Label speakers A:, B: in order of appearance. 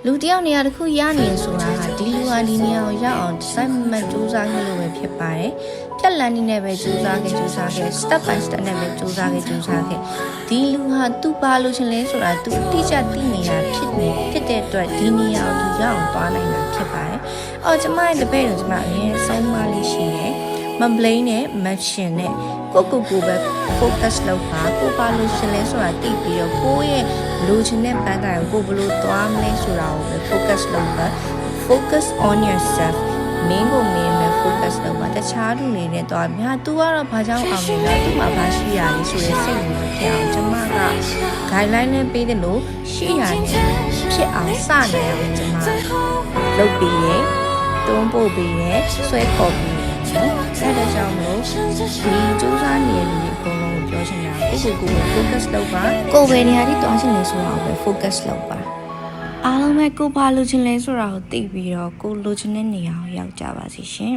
A: လူတယောက်နေရာတစ်ခုရနေဆိုတာဟာဒီလူဟာဒီနေရာကိုရောက်အောင် design မှတ်စူးစမ်းခဲ့လို့ပဲဖြစ်ပါတယ်ဖြတ်လန်းနည်းနဲ့ပဲစူးစမ်းခဲ့ step by step နဲ့ပဲစူးစမ်းခဲ့ဒီလူဟာသူ့ဘာလို့ရှင်လဲဆိုတာသူအတိအကျသိနေတာဖြစ်တဲ့အတွက်ဒီနေရာကိုသူရောက်အောင်သွားနိုင်တာဖြစ်ပါတယ်အော်ကျမရဲ့တပည့်တော်ကျမအရင်ဆုံးမလေးရှိတယ်မဘလိန်နဲ့မရှင်နဲ့ကိုပဲ focus လုပ်ပါကိုပါလို့ရှင်လဲဆိုတာသိပြီးတော့ကိုရဲ့လိုချင်တဲ့ပန်းတိုင်ကိုဘယ်လိုသွားမလဲဆိုတာကိုပဲ focus လုပ်ပါ focus on yourself မင်းကိုမင်းပဲ focus လုပ်ပါတခြားလူတွေနဲ့တော့များ तू ကတော့ဘာကြောင့်အောင်နေလဲ तू မှာဘာရှိရလဲဆိုတဲ့စိတ်ဝင်ဖြစ်အောင်ကျမက guideline နဲ့ပေးတယ်လို့ရှိရတယ်ဖြစ်အောင်စနေအောင်ကျမလုပ်ပြီးရတွန်းပို့ပြီးရဆွဲခေါ်ပြီးအဲ့ဒါကြောင့်မလို့ဒီစူးစမ်းနေလူတွေအကုန်လုံးပြောချင်တာကို focus လုပ်ပါကိုယ်ပဲနေရာที่တွားချင်လဲဆိုတာကိုပဲ focus လုပ်ပါအားလုံးပဲကိုဘာလိုချင်လဲဆိုတာကိုသိပြီးတော့ကိုလိုချင်တဲ့နေရာကိုရောက်ကြပါစေရှင်